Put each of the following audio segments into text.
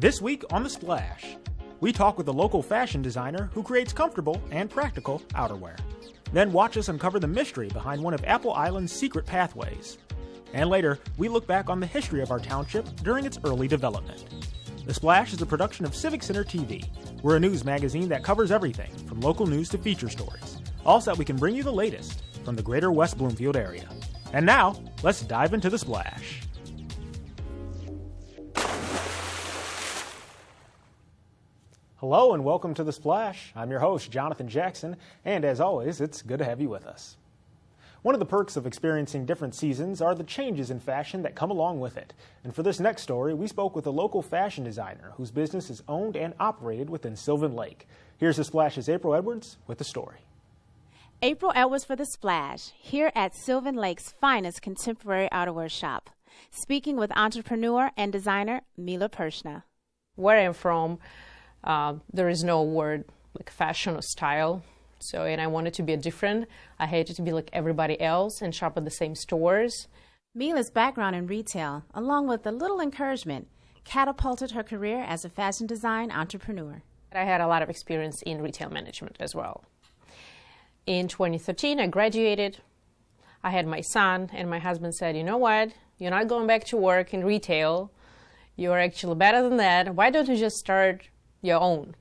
This week on The Splash, we talk with a local fashion designer who creates comfortable and practical outerwear. Then watch us uncover the mystery behind one of Apple Island's secret pathways. And later, we look back on the history of our township during its early development. The Splash is a production of Civic Center TV. We're a news magazine that covers everything from local news to feature stories, all so that we can bring you the latest from the greater West Bloomfield area. And now, let's dive into The Splash. Hello and welcome to The Splash. I'm your host, Jonathan Jackson, and as always, it's good to have you with us. One of the perks of experiencing different seasons are the changes in fashion that come along with it. And for this next story, we spoke with a local fashion designer whose business is owned and operated within Sylvan Lake. Here's The Splash's April Edwards with the story. April Edwards for The Splash, here at Sylvan Lake's finest contemporary outerwear shop, speaking with entrepreneur and designer Mila Pershna. Where I'm from, there is no word like fashion or style. And I wanted to be different. I hated to be like everybody else and shop at the same stores. Mila's background in retail, along with a little encouragement, catapulted her career as a fashion design entrepreneur. I had a lot of experience in retail management as well. In 2013, I graduated. I had my son, and my husband said, you know what? You're not going back to work in retail. You're actually better than that. Why don't you just start your own?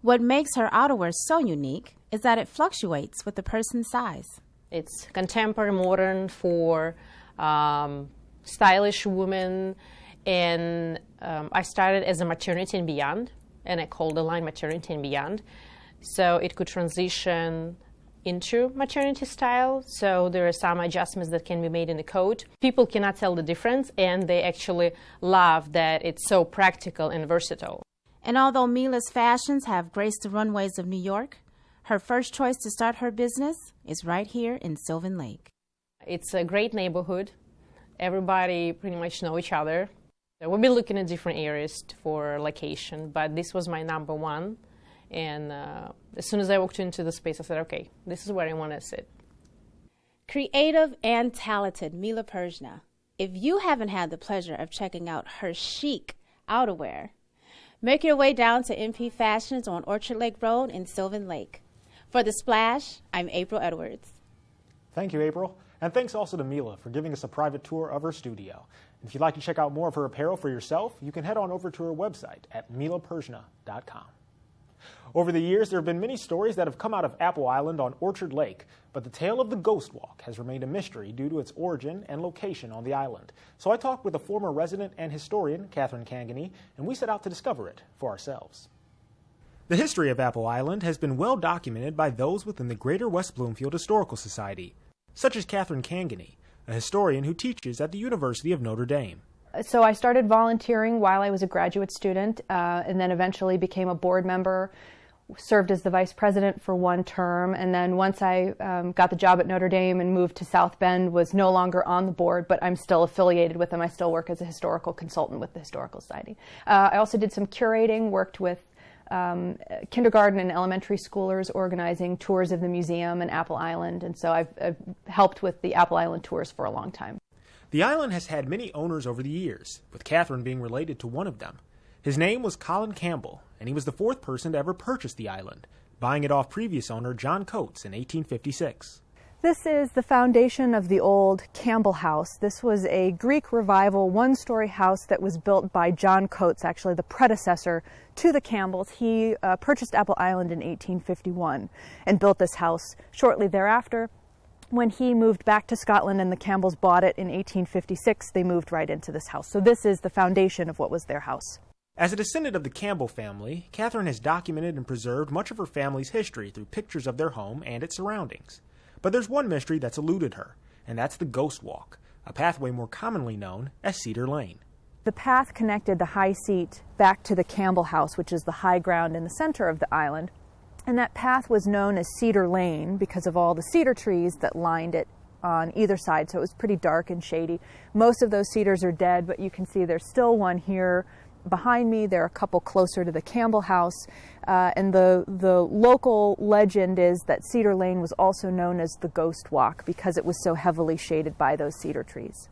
What makes her outerwear so unique is that it fluctuates with the person's size. It's contemporary, modern for stylish women. And I started as a maternity and beyond, and I called the line Maternity and Beyond. So it could transition into maternity style. So there are some adjustments that can be made in the coat. People cannot tell the difference, and they actually love that it's so practical and versatile. And although Mila's fashions have graced the runways of New York, her first choice to start her business is right here in Sylvan Lake. It's a great neighborhood. Everybody pretty much know each other. So we'll be looking at different areas for location, but this was my number one. And as soon as I walked into the space, I said, okay, this is where I want to sit. Creative and talented Mila Pershna. If you haven't had the pleasure of checking out her chic outerwear, make your way down to MP Fashions on Orchard Lake Road in Sylvan Lake. For The Splash, I'm April Edwards. Thank you, April. And thanks also to Mila for giving us a private tour of her studio. And if you'd like to check out more of her apparel for yourself, you can head on over to her website at milapershna.com. Over the years, there have been many stories that have come out of Apple Island on Orchard Lake, but the tale of the Ghost Walk has remained a mystery due to its origin and location on the island. So I talked with a former resident and historian, Catherine Kangany, and we set out to discover it for ourselves. The history of Apple Island has been well documented by those within the Greater West Bloomfield Historical Society, such as Catherine Kangany, a historian who teaches at the University of Notre Dame. So I started volunteering while I was a graduate student, and then eventually became a board member, served as the vice president for one term, and then once I got the job at Notre Dame and moved to South Bend, was no longer on the board, but I'm still affiliated with them. I still work as a historical consultant with the Historical Society. I also did some curating, worked with kindergarten and elementary schoolers organizing tours of the museum and Apple Island, and so I've helped with the Apple Island tours for a long time. The island has had many owners over the years, with Catherine being related to one of them. His name was Colin Campbell, and he was the fourth person to ever purchase the island, buying it off previous owner John Coates in 1856. This is the foundation of the old Campbell House. This was a Greek Revival one-story house that was built by John Coates, actually the predecessor to the Campbells. He purchased Apple Island in 1851 and built this house shortly thereafter. When he moved back to Scotland and the Campbells bought it in 1856, they moved right into this house. So this is the foundation of what was their house. As a descendant of the Campbell family, Catherine has documented and preserved much of her family's history through pictures of their home and its surroundings. But there's one mystery that's eluded her, and that's the Ghost Walk, a pathway more commonly known as Cedar Lane. The path connected the high seat back to the Campbell House, which is the high ground in the center of the island. And that path was known as Cedar Lane because of all the cedar trees that lined it on either side, so it was pretty dark and shady. Most of those cedars are dead, but you can see there's still one here behind me. There are a couple closer to the Campbell House, and the local legend is that Cedar Lane was also known as the Ghost Walk because it was so heavily shaded by those cedar trees.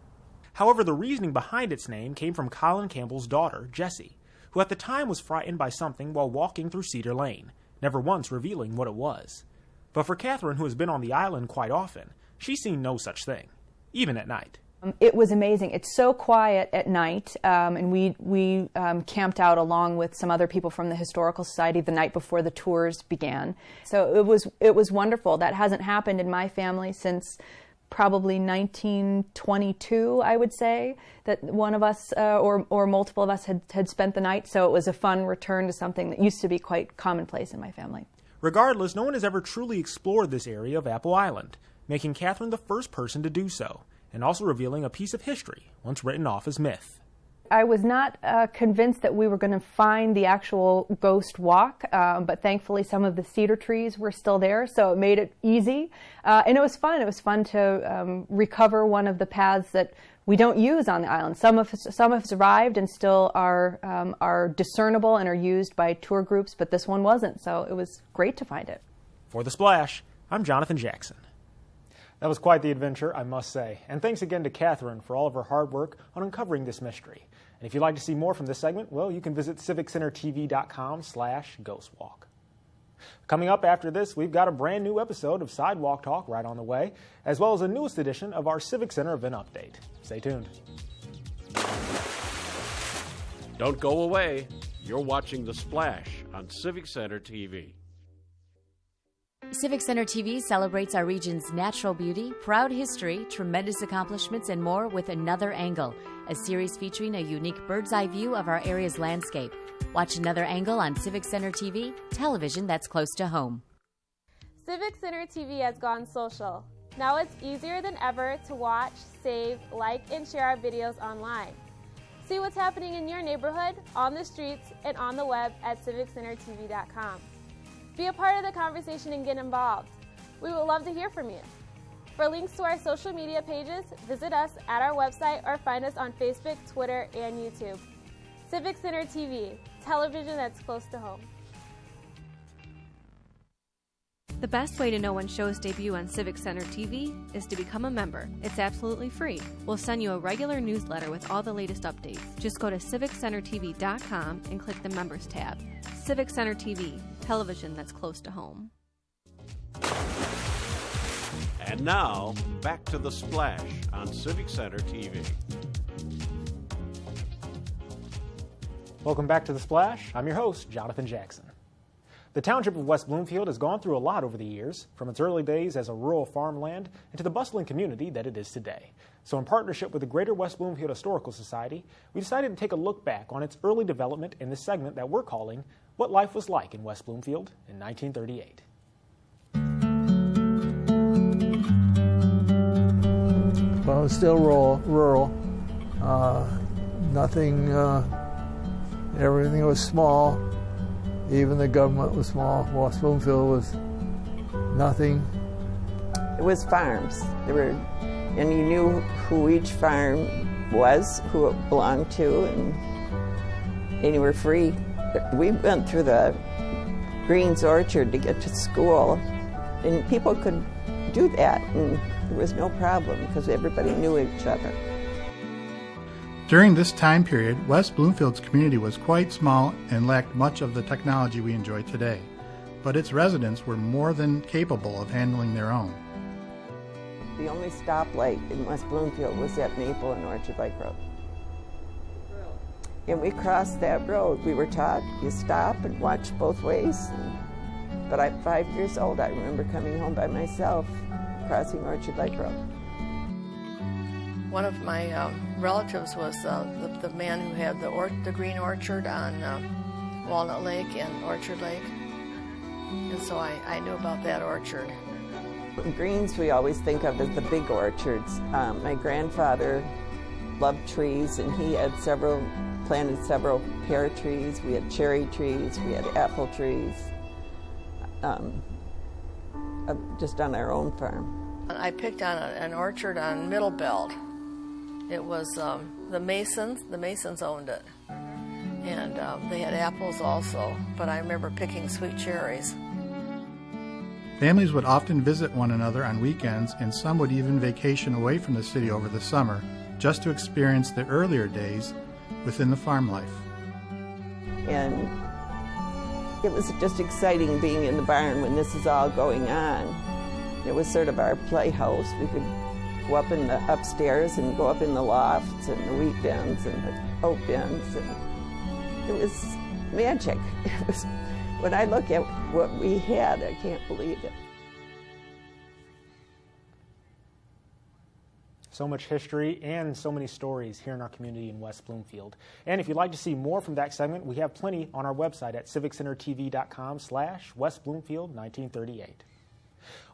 However, the reasoning behind its name came from Colin Campbell's daughter, Jessie, who at the time was frightened by something while walking through Cedar Lane, never once revealing what it was. But for Catherine, who has been on the island quite often, she's seen no such thing, even at night. It was amazing. It's so quiet at night, and we camped out along with some other people from the Historical Society the night before the tours began. So it was wonderful. That hasn't happened in my family since probably 1922, I would say, that one of us or multiple of us had spent the night. So it was a fun return to something that used to be quite commonplace in my family. Regardless, no one has ever truly explored this area of Apple Island, making Catherine the first person to do so, and also revealing a piece of history once written off as myth. I was not convinced that we were going to find the actual ghost walk, but thankfully some of the cedar trees were still there, so it made it easy. And it was fun. It was fun to recover one of the paths that we don't use on the island. Some have survived and still are discernible and are used by tour groups, but this one wasn't, so it was great to find it. For The Splash, I'm Jonathan Jackson. That was quite the adventure, I must say. And thanks again to Catherine for all of her hard work on uncovering this mystery. And if you'd like to see more from this segment, well, you can visit civiccentertv.com/ghostwalk. Coming up after this, we've got a brand new episode of Sidewalk Talk right on the way, as well as a newest edition of our Civic Center event update. Stay tuned. Don't go away. You're watching The Splash on Civic Center TV. Civic Center TV celebrates our region's natural beauty, proud history, tremendous accomplishments, and more with Another Angle, a series featuring a unique bird's-eye view of our area's landscape. Watch Another Angle on Civic Center TV, television that's close to home. Civic Center TV has gone social. Now it's easier than ever to watch, save, like, and share our videos online. See what's happening in your neighborhood, on the streets, and on the web at civiccentertv.com. Be a part of the conversation and get involved. We would love to hear from you. For links to our social media pages, visit us at our website or find us on Facebook, Twitter, and YouTube. Civic Center TV, television that's close to home. The best way to know when shows debut on Civic Center TV is to become a member. It's absolutely free. We'll send you a regular newsletter with all the latest updates. Just go to civiccentertv.com and click the Members tab. Civic Center TV, television that's close to home. And now, back to The Splash on Civic Center TV. Welcome back to The Splash. I'm your host, Jonathan Jackson. The township of West Bloomfield has gone through a lot over the years, from its early days as a rural farmland into the bustling community that it is today. So in partnership with the Greater West Bloomfield Historical Society, we decided to take a look back on its early development in this segment that we're calling What Life Was Like in West Bloomfield in 1938. Well, it was still rural. Nothing, everything was small. Even the government was small. West Bloomfield was nothing. It was farms. And you knew who each farm was, who it belonged to, and you were free. We went through the Green's Orchard to get to school, and people could do that, and there was no problem because everybody knew each other. During this time period, West Bloomfield's community was quite small and lacked much of the technology we enjoy today, but its residents were more than capable of handling their own. The only stoplight in West Bloomfield was at Maple and Orchard Lake Road. And we crossed that road. We were taught you stop and watch both ways. But I'm 5 years old. I remember coming home by myself, crossing Orchard Lake Road. One of my relatives was the man who had the green orchard on Walnut Lake and Orchard Lake, and so I knew about that orchard. Greens we always think of as the big orchards. My grandfather loved trees, and he had planted several pear trees. We had cherry trees, we had apple trees, just on our own farm. I picked on an orchard on Middle Belt. It was the Masons. The Masons owned it, and they had apples also. But I remember picking sweet cherries. Families would often visit one another on weekends, and some would even vacation away from the city over the summer, just to experience the earlier days within the farm life. And it was just exciting being in the barn when this is all going on. It was sort of our playhouse. We could go up in the upstairs and go up in the lofts and the wheat bins and the oat bins. And it was magic. It was, when I look at what we had, I can't believe it. So much history and so many stories here in our community in West Bloomfield. And if you'd like to see more from that segment, we have plenty on our website at civiccentertv.com/West Bloomfield 1938.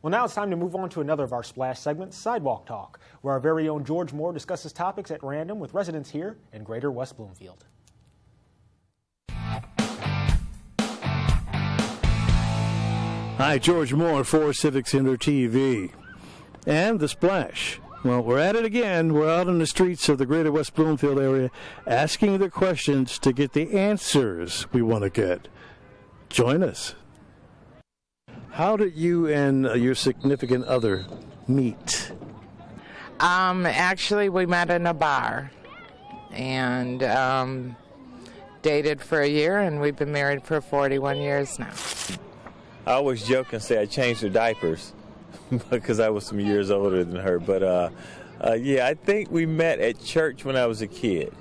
Well, now it's time to move on to another of our Splash segments, Sidewalk Talk, where our very own George Moore discusses topics at random with residents here in Greater West Bloomfield. Hi, George Moore for Civic Center TV. And the Splash. Well, we're at it again. We're out on the streets of the Greater West Bloomfield area asking the questions to get the answers we want to get. Join us. How did you and your significant other meet? Actually, we met in a bar and dated for a year, and we've been married for 41 years now. I always joke and say I changed her diapers because I was some years older than her. But, yeah, I think we met at church when I was a kid,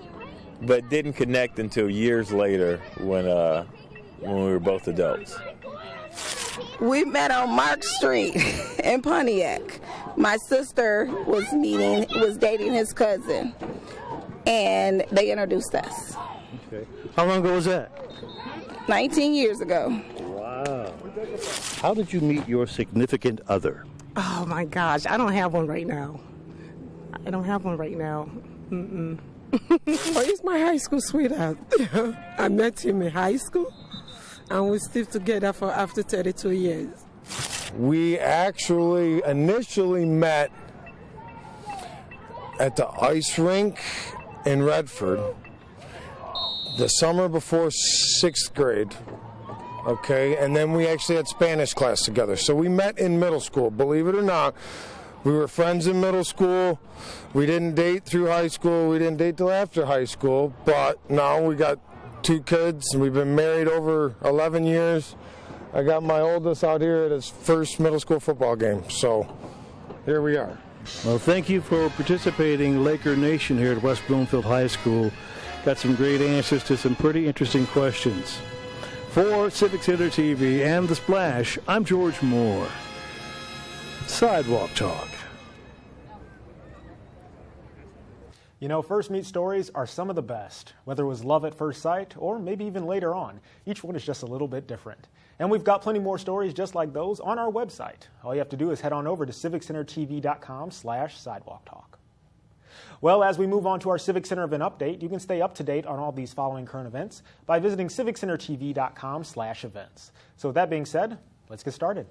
but didn't connect until years later when we were both adults. We met on Mark Street in Pontiac. My sister was dating his cousin, and they introduced us. Okay. How long ago was that? 19 years ago. Wow. How did you meet your significant other? Oh my gosh, I don't have one right now. Mm-mm. Oh, he's my high school sweetheart. I met him in high school, and we're still together for after 32 years. We actually initially met at the ice rink in Redford the summer before 6th grade. Okay, and then we actually had Spanish class together. So we met in middle school, believe it or not. We were friends in middle school. We didn't date through high school. We didn't date till after high school. But now we got 2 kids, and we've been married over 11 years. I got my oldest out here at his first middle school football game. So here we are. Well, thank you for participating, Laker Nation, here at West Bloomfield High School. Got some great answers to some pretty interesting questions. For Civic Center TV and The Splash, I'm George Moore. Sidewalk Talk. You know, first meet stories are some of the best. Whether it was love at first sight or maybe even later on, each one is just a little bit different. And we've got plenty more stories just like those on our website. All you have to do is head on over to civiccentertv.com/sidewalktalk. Well, as we move on to our Civic Center event update, you can stay up to date on all these following current events by visiting civiccentertv.com/events. So with that being said, let's get started.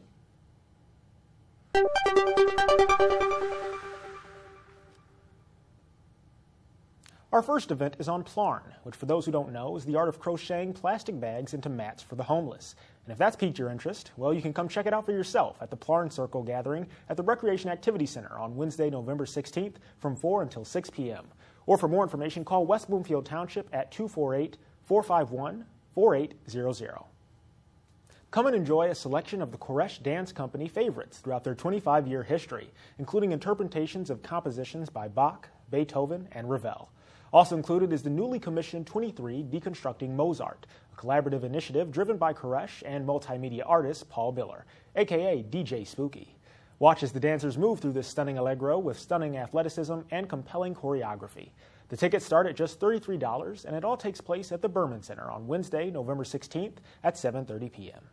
Our first event is on Plarn, which for those who don't know is the art of crocheting plastic bags into mats for the homeless. And if that's piqued your interest, well, you can come check it out for yourself at the Plarn Circle Gathering at the Recreation Activity Center on Wednesday, November 16th from 4 until 6 p.m. Or for more information, call West Bloomfield Township at 248-451-4800. Come and enjoy a selection of the Koresh Dance Company favorites throughout their 25-year history, including interpretations of compositions by Bach, Beethoven, and Ravel. Also included is the newly commissioned 23 Deconstructing Mozart, a collaborative initiative driven by Koresh and multimedia artist Paul Biller, a.k.a. DJ Spooky. Watch as the dancers move through this stunning allegro with stunning athleticism and compelling choreography. The tickets start at just $33, and it all takes place at the Berman Center on Wednesday, November 16th at 7:30 p.m.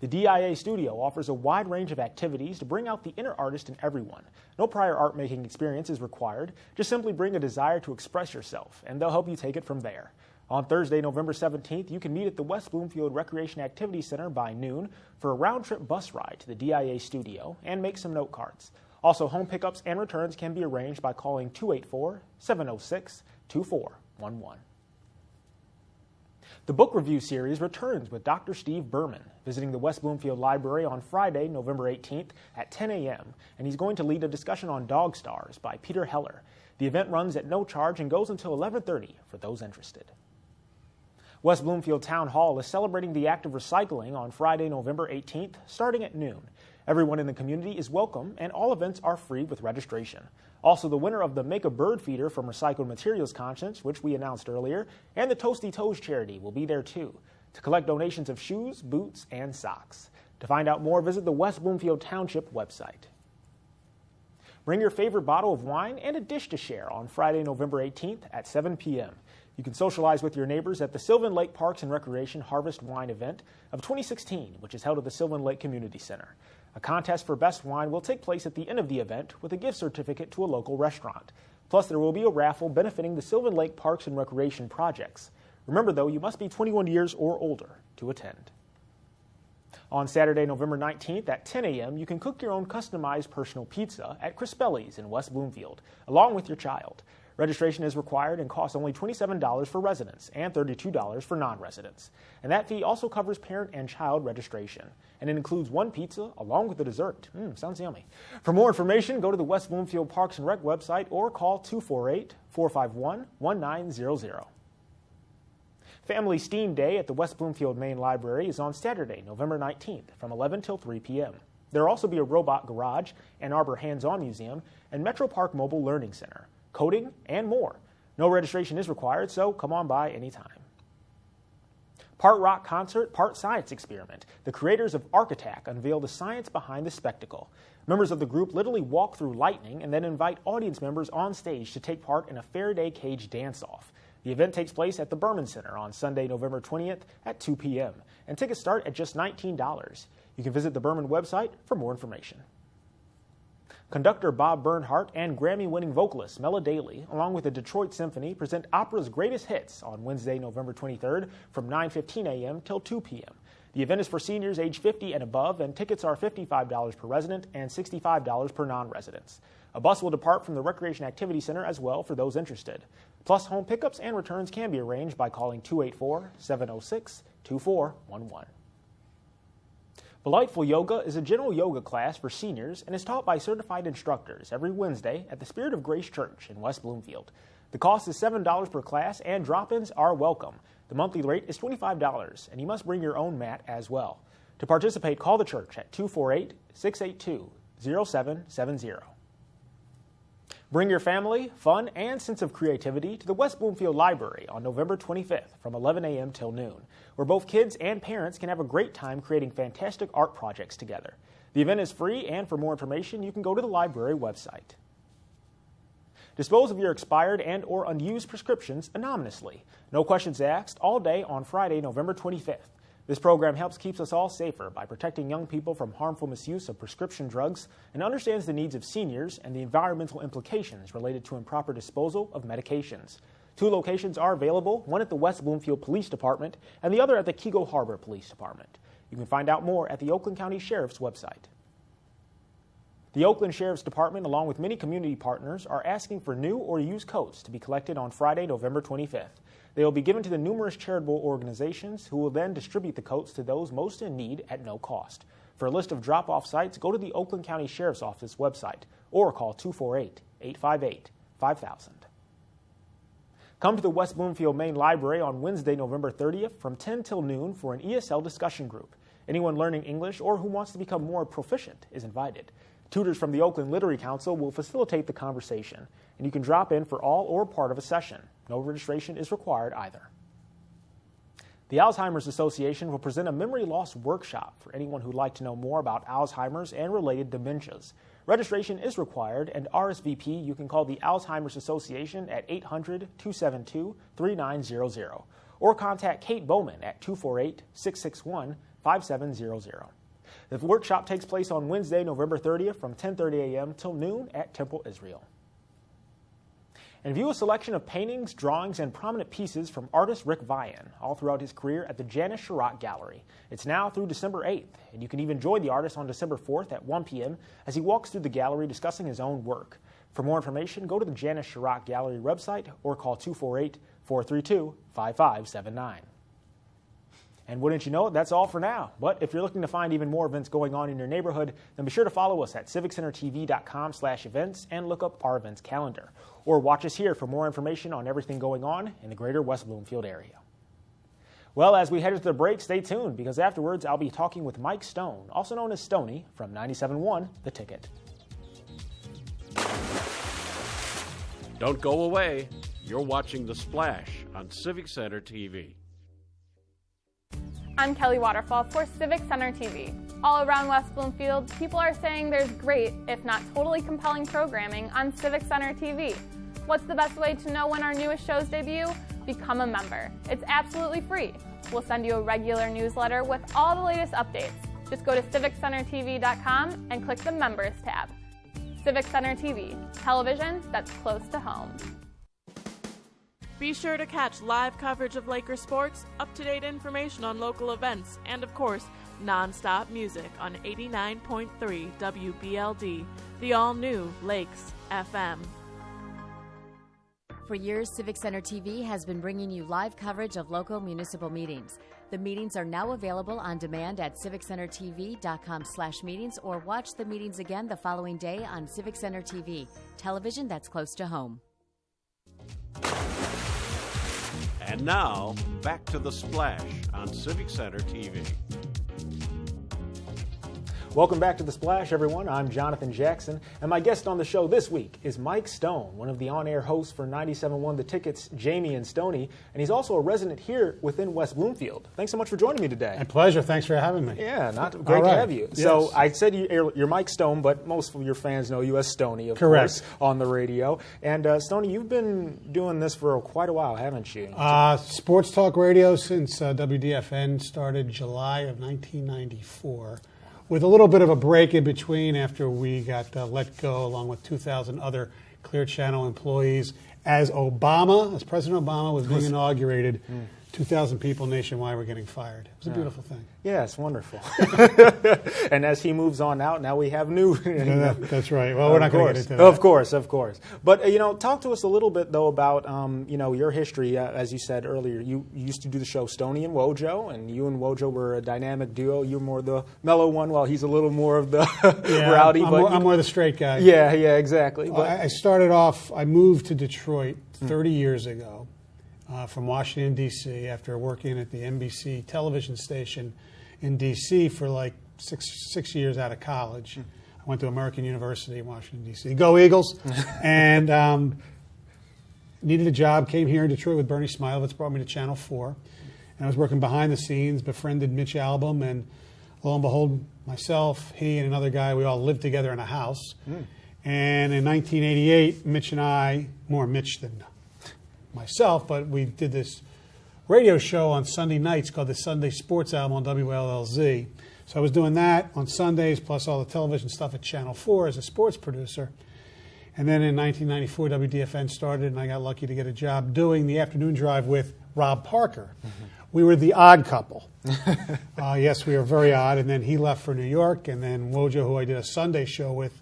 The DIA Studio offers a wide range of activities to bring out the inner artist in everyone. No prior art-making experience is required. Just simply bring a desire to express yourself, and they'll help you take it from there. On Thursday, November 17th, you can meet at the West Bloomfield Recreation Activity Center by noon for a round-trip bus ride to the DIA Studio and make some note cards. Also, home pickups and returns can be arranged by calling 284-706-2411. The book review series returns with Dr. Steve Berman, visiting the West Bloomfield Library on Friday, November 18th at 10 a.m., and he's going to lead a discussion on Dog Stars by Peter Heller. The event runs at no charge and goes until 11:30 for those interested. West Bloomfield Town Hall is celebrating the act of recycling on Friday, November 18th, starting at noon. Everyone in the community is welcome, and all events are free with registration. Also, the winner of the Make a Bird Feeder from Recycled Materials contest, which we announced earlier, and the Toasty Toes charity will be there too, to collect donations of shoes, boots, and socks. To find out more, visit the West Bloomfield Township website. Bring your favorite bottle of wine and a dish to share on Friday, November 18th at 7 p.m. You can socialize with your neighbors at the Sylvan Lake Parks and Recreation Harvest Wine event of 2016, which is held at the Sylvan Lake Community Center. A contest for best wine will take place at the end of the event with a gift certificate to a local restaurant. Plus, there will be a raffle benefiting the Sylvan Lake Parks and Recreation projects. Remember, though, you must be 21 years or older to attend. On Saturday, November 19th at 10 a.m., you can cook your own customized personal pizza at Crispelli's in West Bloomfield, along with your child. Registration is required and costs only $27 for residents and $32 for non-residents. And that fee also covers parent and child registration. And it includes one pizza along with the dessert. Sounds yummy. For more information, go to the West Bloomfield Parks and Rec website or call 248-451-1900. Family STEAM Day at the West Bloomfield Main Library is on Saturday, November 19th from 11 till 3 p.m. There will also be a robot garage, Ann Arbor Hands-On Museum, and Metro Park Mobile Learning Center, coding, and more. No registration is required, so come on by anytime. Part rock concert, part science experiment. The creators of Arc Attack unveil the science behind the spectacle. Members of the group literally walk through lightning and then invite audience members on stage to take part in a Faraday cage dance-off. The event takes place at the Berman Center on Sunday, November 20th at 2 p.m., and tickets start at just $19. You can visit the Berman website for more information. Conductor Bob Bernhardt and Grammy-winning vocalist Mela Daly, along with the Detroit Symphony, present opera's greatest hits on Wednesday, November 23rd from 9:15 a.m. till 2 p.m. The event is for seniors age 50 and above, and tickets are $55 per resident and $65 per non-residents. A bus will depart from the Recreation Activity Center as well for those interested. Plus, home pickups and returns can be arranged by calling 284-706-2411. Delightful Yoga is a general yoga class for seniors and is taught by certified instructors every Wednesday at the Spirit of Grace Church in West Bloomfield. The cost is $7 per class and drop-ins are welcome. The monthly rate is $25 and you must bring your own mat as well. To participate, call the church at 248-682-0770. Bring your family, fun, and sense of creativity to the West Bloomfield Library on November 25th from 11 a.m. till noon, where both kids and parents can have a great time creating fantastic art projects together. The event is free, and for more information, you can go to the library website. Dispose of your expired and or unused prescriptions anonymously. No questions asked all day on Friday, November 25th. This program helps keep us all safer by protecting young people from harmful misuse of prescription drugs and understands the needs of seniors and the environmental implications related to improper disposal of medications. 2 locations are available, one at the West Bloomfield Police Department and the other at the Keego Harbor Police Department. You can find out more at the Oakland County Sheriff's website. The Oakland Sheriff's Department, along with many community partners, are asking for new or used coats to be collected on Friday, November 25th. They will be given to the numerous charitable organizations who will then distribute the coats to those most in need at no cost. For a list of drop-off sites, go to the Oakland County Sheriff's Office website or call 248-858-5000. Come to the West Bloomfield Main Library on Wednesday, November 30th from 10 till noon for an ESL discussion group. Anyone learning English or who wants to become more proficient is invited. Tutors from the Oakland Literary Council will facilitate the conversation, and you can drop in for all or part of a session. No registration is required either. The Alzheimer's Association will present a memory loss workshop for anyone who'd like to know more about Alzheimer's and related dementias. Registration is required, and RSVP you can call the Alzheimer's Association at 800-272-3900 or contact Kate Bowman at 248-661-5700. The workshop takes place on Wednesday, November 30th from 10:30 a.m. till noon at Temple Israel. And view a selection of paintings, drawings, and prominent pieces from artist Rick Vian all throughout his career at the Janice Sherratt Gallery. It's now through December 8th, and you can even join the artist on December 4th at 1 p.m. as he walks through the gallery discussing his own work. For more information, go to the Janice Sherratt Gallery website or call 248-432-5579. And wouldn't you know it, that's all for now. But if you're looking to find even more events going on in your neighborhood, then be sure to follow us at civiccentertv.com/events and look up our events calendar. Or watch us here for more information on everything going on in the greater West Bloomfield area. Well, as we head into the break, stay tuned because afterwards I'll be talking with Mike Stone, also known as Stoney, from 97.1 The Ticket. Don't go away. You're watching The Splash on Civic Center TV. I'm Kelly Waterfall for Civic Center TV. All around West Bloomfield, people are saying there's great, if not totally compelling programming on Civic Center TV. What's the best way to know when our newest shows debut? Become a member. It's absolutely free. We'll send you a regular newsletter with all the latest updates. Just go to civiccentertv.com and click the Members tab. Civic Center TV, television that's close to home. Be sure to catch live coverage of Laker sports, up-to-date information on local events, and of course, non-stop music on 89.3 WBLD, the all-new Lakes FM. For years, Civic Center TV has been bringing you live coverage of local municipal meetings. The meetings are now available on demand at civiccentertv.com/meetings or watch the meetings again the following day on Civic Center TV, television that's close to home. And now, back to The Splash on Civic Center TV. Welcome back to The Splash, everyone. I'm Jonathan Jackson, and my guest on the show this week is Mike Stone, one of the on-air hosts for 97.1 The Ticket's Jamie and Stoney, and he's also a resident here within West Bloomfield. Thanks so much for joining me today. My pleasure. Thanks for having me. Yeah, great to have you. Yes. So I said you're Mike Stone, but most of your fans know you as Stoney, of course, on the radio. And Stoney, you've been doing this for quite a while, haven't you? Sports talk radio since WDFN started July of 1994. With a little bit of a break in between after we got let go, along with 2,000 other Clear Channel employees, as President Obama was being inaugurated. 2,000 people nationwide were getting fired. It was a beautiful thing. Yeah, it's wonderful. And as he moves on out, now we have new. That's right. Well, we're not going to get into that. Of course. But, talk to us a little bit, though, about, your history. As you said earlier, you used to do the show Stoney and Wojo, and you and Wojo were a dynamic duo. You're more the mellow one, while he's a little more of the rowdy. I'm more the straight guy. Yeah, exactly. I started off, I moved to Detroit 30 years ago. From Washington, D.C., after working at the NBC television station in D.C. for like six years out of college. I went to American University in Washington, D.C. Go Eagles! And needed a job, came here in Detroit with Bernie Smilovitz, brought me to Channel 4. And I was working behind the scenes, befriended Mitch Albom, and lo and behold, myself, he, and another guy, we all lived together in a house. And in 1988, Mitch and I, more Mitch than myself, but we did this radio show on Sunday nights called the Sunday Sports Album on WLLZ. So I was doing that on Sundays, plus all the television stuff at Channel 4 as a sports producer. And then in 1994, WDFN started, and I got lucky to get a job doing the afternoon drive with Rob Parker. We were the odd couple. Yes, we were very odd. And then he left for New York, and then Wojo, who I did a Sunday show with,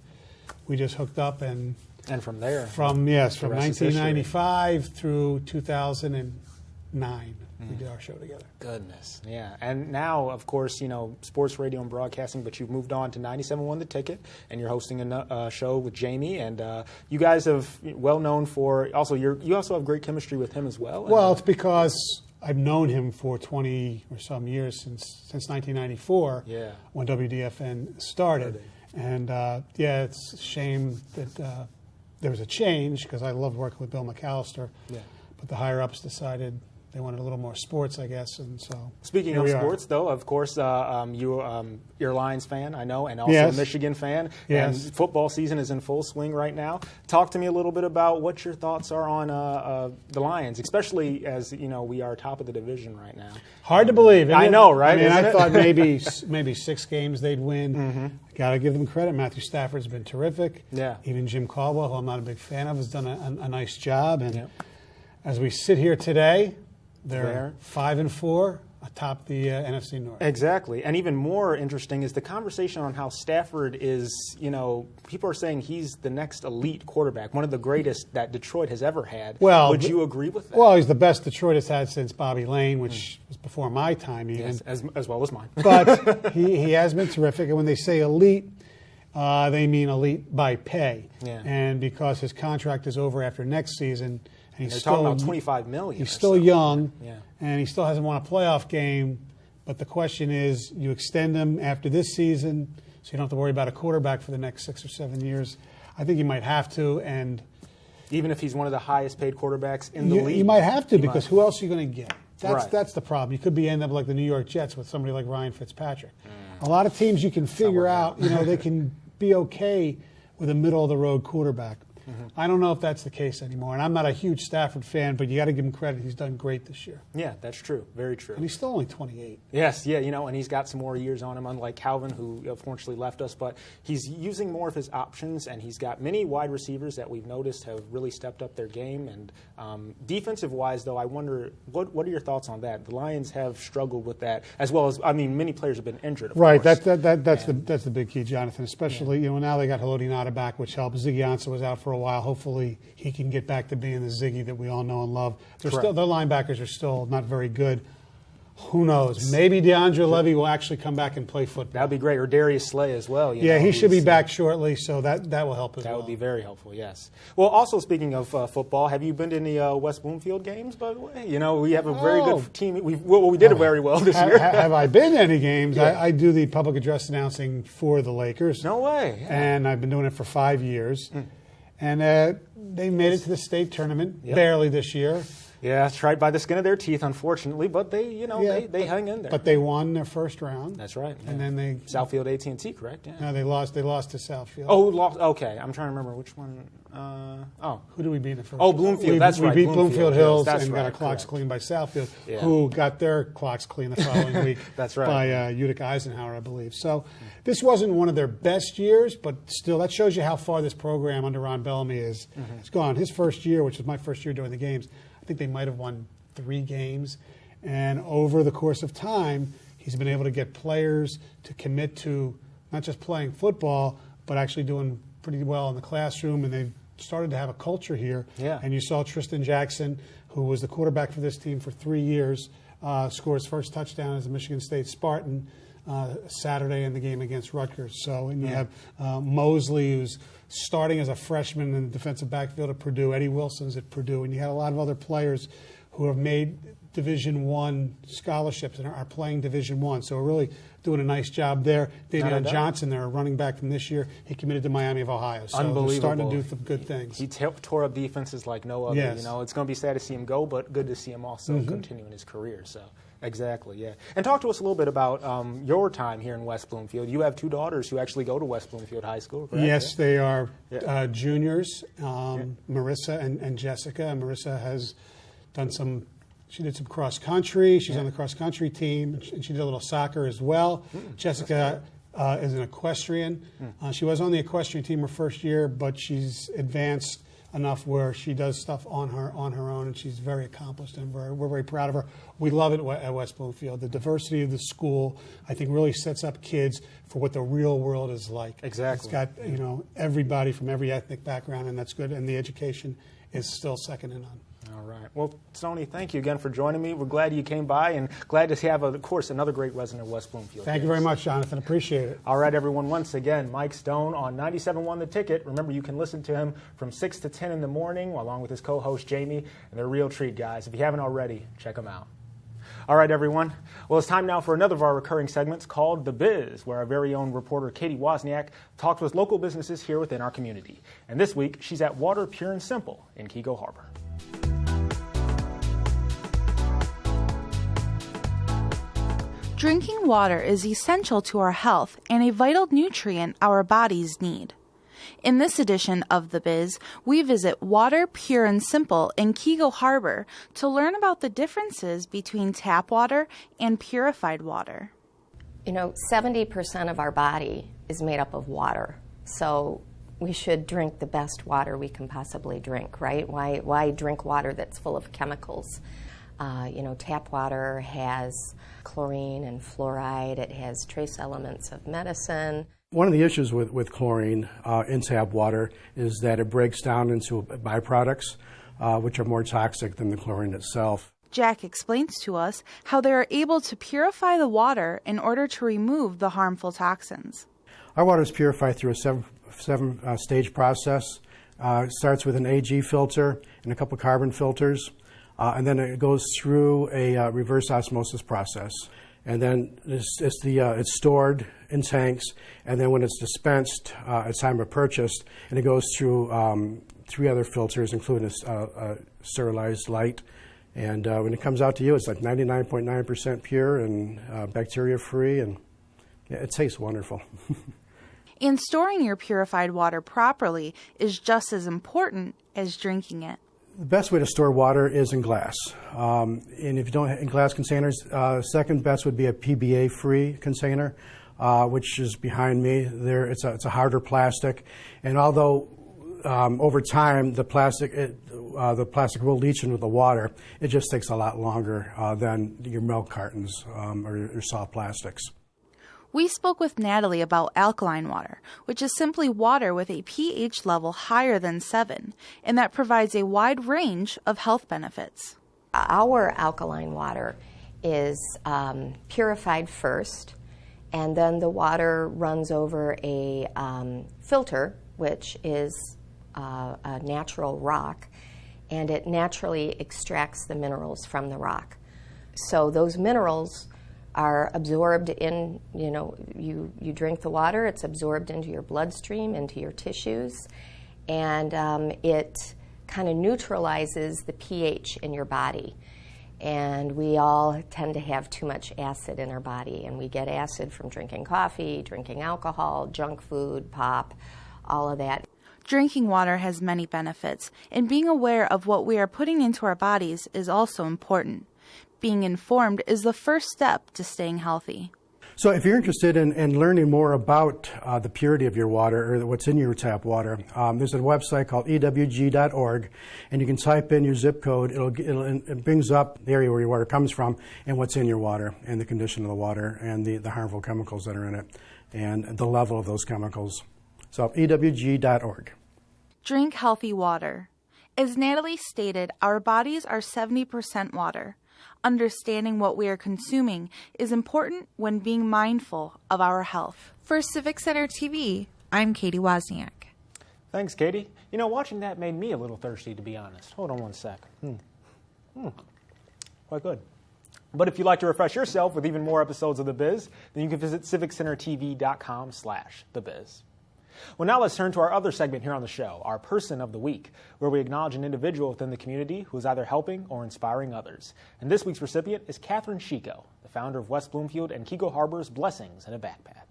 we just hooked up and from there, from 1995 through 2009, we did our show together. Goodness, yeah. And now, of course, sports radio and broadcasting, but you've moved on to 97.1 The Ticket, and you're hosting a show with Jamie, and you guys have well known for, you also have great chemistry with him as well. Well, it's because I've known him for 20 or some years, since 1994, when WDFN started. And it's a shame that there was a change, because I loved working with Bill McAllister. But the higher-ups decided they wanted a little more sports, I guess, and so. Speaking of sports, though, of course, you're a Lions fan, I know, and also a Michigan fan. And football season is in full swing right now. Talk to me a little bit about what your thoughts are on the Lions, especially as we are top of the division right now. Hard to believe. I know, right? I thought maybe 6 games they'd win. Got to give them credit. Matthew Stafford's been terrific. Even Jim Caldwell, who I'm not a big fan of, has done a nice job. And as we sit here today, they're 5-4 atop the NFC North. Exactly. And even more interesting is the conversation on how Stafford is, people are saying he's the next elite quarterback, one of the greatest that Detroit has ever had. Well, would you agree with that? Well, he's the best Detroit has had since Bobby Lane, which was before my time even. Yes, as well as mine. But he has been terrific. And when they say elite, they mean elite by pay. Yeah. And because his contract is over after next season, and they're talking about $25 million. He's still young, Yeah. and he still hasn't won a playoff game. But the question is, you extend him after this season, so you don't have to worry about a quarterback for the next 6 or 7 years. I think you might have to, and even if he's one of the highest paid quarterbacks in the league, you might have to, because who else are you going to get? Right. That's the problem. You could end up like the New York Jets with somebody like Ryan Fitzpatrick. A lot of teams you can figure out, they can be okay with a middle-of-the-road quarterback. I don't know if that's the case anymore. And I'm not a huge Stafford fan, but you got to give him credit. He's done great this year. Yeah, that's true. Very true. And he's still only 28. Yes, yeah, and he's got some more years on him, unlike Calvin, who unfortunately left us. But he's using more of his options, and he's got many wide receivers that we've noticed have really stepped up their game. And defensive-wise, though, I wonder, what are your thoughts on that? The Lions have struggled with that, as well as, many players have been injured, of right, course. that's the big key, Jonathan, especially, now they got Haloti Ngata back, which helps. Ziggy Ansah was out for a while. Hopefully he can get back to being the Ziggy that we all know and love. Their linebackers are still not very good. Who knows? Maybe DeAndre Levy will actually come back and play football. That would be great. Or Darius Slay as well. He should be back shortly, so that will help as well. That would be very helpful, yes. Well, also speaking of football, have you been to any West Bloomfield games, by the way? We have a very good team. We did it very well this year. Have I been to any games? Yeah. I do the public address announcing for the Lakers. No way. Yeah. And I've been doing it for 5 years. And they made it to the state tournament, barely this year. Yeah, it's right by the skin of their teeth, unfortunately, but they hung in there. But they won their first round. That's right. And then they Southfield AT&T, correct? Yeah. No, they lost to Southfield. Oh, lost. Okay, I'm trying to remember which one. Who did we beat in the first? Oh, Bloomfield. That's right. We beat Bloomfield Hills and got our clocks cleaned by Southfield, who got their clocks cleaned the following week. That's right. By Utica Eisenhower, I believe. So this wasn't one of their best years, but still, that shows you how far this program under Ron Bellamy is. It's gone. His first year, which was my first year doing the games, I think they might have won 3 games, and over the course of time, he's been able to get players to commit to not just playing football, but actually doing pretty well in the classroom, and they've started to have a culture here. Yeah. And you saw Tristan Jackson, who was the quarterback for this team for 3 years, score his first touchdown as a Michigan State Spartan Saturday in the game against Rutgers. So, and you have Mosley, who's starting as a freshman in the defensive backfield at Purdue. Eddie Wilson's at Purdue. And you had a lot of other players who have made Division I scholarships and are playing Division I. So we're really doing a nice job there. Davion Johnson, their running back from this year, he committed to Miami of Ohio. So they're starting to do some good things. He tore up defenses like no other. Yes. It's going to be sad to see him go, but good to see him also continue in his career. So. Exactly, yeah. And talk to us a little bit about your time here in West Bloomfield. You have 2 daughters who actually go to West Bloomfield High School, correct? Yes, they are juniors, Marissa and Jessica. And Marissa has done she did some cross country. She's on the cross country team, and she did a little soccer as well. Jessica is an equestrian. She was on the equestrian team her first year, but she's advanced enough where she does stuff on her own, and she's very accomplished, and we're very proud of her. We love it at West Bloomfield. The diversity of the school, I think, really sets up kids for what the real world is like. Exactly. It's got everybody from every ethnic background, and that's good. And the education is still second to none. All right. Well, Stoney, thank you again for joining me. We're glad you came by, and glad to have, of course, another great resident of West Bloomfield. Thank you very much, Jonathan. Appreciate it. All right, everyone. Once again, Mike Stone on 97.1 The Ticket. Remember, you can listen to him from 6 to 10 in the morning, along with his co-host, Jamie, and they're a real treat, guys. If you haven't already, check them out. All right, everyone. Well, it's time now for another of our recurring segments called The Biz, where our very own reporter, Katie Wozniak, talks with local businesses here within our community. And this week, she's at Water Pure and Simple in Keego Harbor. Drinking water is essential to our health and a vital nutrient our bodies need. In this edition of The Biz, we visit Water Pure and Simple in Keego Harbor to learn about the differences between tap water and purified water. 70% of our body is made up of water, so we should drink the best water we can possibly drink, right? Why drink water that's full of chemicals? Tap water has chlorine and fluoride. It has trace elements of medicine. One of the issues with chlorine in tap water is that it breaks down into byproducts, which are more toxic than the chlorine itself. Jack explains to us how they are able to purify the water in order to remove the harmful toxins. Our water is purified through a seven-stage process. It starts with an AG filter and a couple carbon filters, and then it goes through a reverse osmosis process. And then it's stored in tanks, and then when it's dispensed at time of purchase, and it goes through 3 other filters, including a sterilized light. And when it comes out to you, it's like 99.9% pure and bacteria-free, and yeah, it tastes wonderful. And storing your purified water properly is just as important as drinking it. The best way to store water is in glass. And if you don't have in glass containers, second best would be a PBA-free container, which is behind me. It's a harder plastic, and although over time the plastic will leach into the water, it just takes a lot longer than your milk cartons or your soft plastics. We spoke with Natalie about alkaline water, which is simply water with a pH level higher than 7, and that provides a wide range of health benefits. Our alkaline water is purified first, and then the water runs over a filter, which is a natural rock, and it naturally extracts the minerals from the rock. So those minerals are absorbed in, you drink the water, it's absorbed into your bloodstream, into your tissues, and it kind of neutralizes the pH in your body. And we all tend to have too much acid in our body, and we get acid from drinking coffee, drinking alcohol, junk food, pop, all of that. Drinking water has many benefits, and being aware of what we are putting into our bodies is also important. Being informed is the first step to staying healthy. So if you're interested in learning more about the purity of your water or what's in your tap water, there's a website called ewg.org, and you can type in your zip code. It brings up the area where your water comes from and what's in your water and the condition of the water and the harmful chemicals that are in it and the level of those chemicals. So ewg.org. Drink healthy water. As Natalie stated, our bodies are 70% water. Understanding what we are consuming is important when being mindful of our health. For Civic Center TV, I'm Katie Wozniak. Thanks, Katie. Watching that made me a little thirsty, to be honest. Hold on one sec. Quite good. But if you'd like to refresh yourself with even more episodes of The Biz, then you can visit civiccentertv.com/thebiz. Well, now let's turn to our other segment here on the show, our Person of the Week, where we acknowledge an individual within the community who is either helping or inspiring others. And this week's recipient is Catherine Chico, the founder of West Bloomfield and Kego Harbor's Blessings in a Backpack.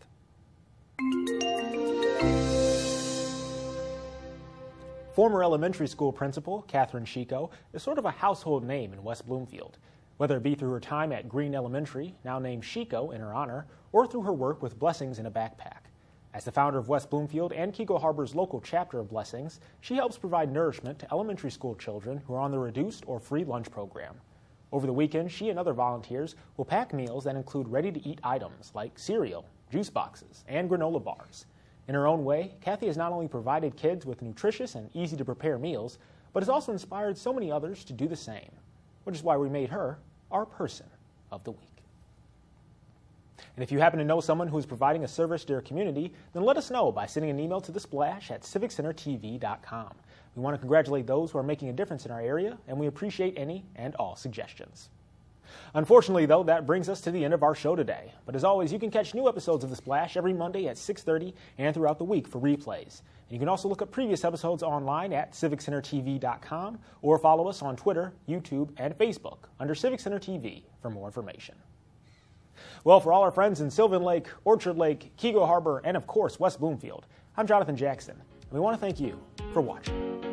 Former elementary school principal Catherine Chico is sort of a household name in West Bloomfield, whether it be through her time at Green Elementary, now named Chico in her honor, or through her work with Blessings in a Backpack. As the founder of West Bloomfield and Kego Harbor's local chapter of Blessings, she helps provide nourishment to elementary school children who are on the reduced or free lunch program. Over the weekend, she and other volunteers will pack meals that include ready-to-eat items like cereal, juice boxes, and granola bars. In her own way, Kathy has not only provided kids with nutritious and easy-to-prepare meals, but has also inspired so many others to do the same, which is why we made her our Person of the Week. And if you happen to know someone who is providing a service to your community, then let us know by sending an email to thesplash@civiccentertv.com. We want to congratulate those who are making a difference in our area, and we appreciate any and all suggestions. Unfortunately, though, that brings us to the end of our show today. But as always, you can catch new episodes of The Splash every Monday at 6:30 and throughout the week for replays. And you can also look up previous episodes online at civiccentertv.com or follow us on Twitter, YouTube, and Facebook under Civic Center TV for more information. Well, for all our friends in Sylvan Lake, Orchard Lake, Kego Harbor, and of course West Bloomfield, I'm Jonathan Jackson, and we want to thank you for watching.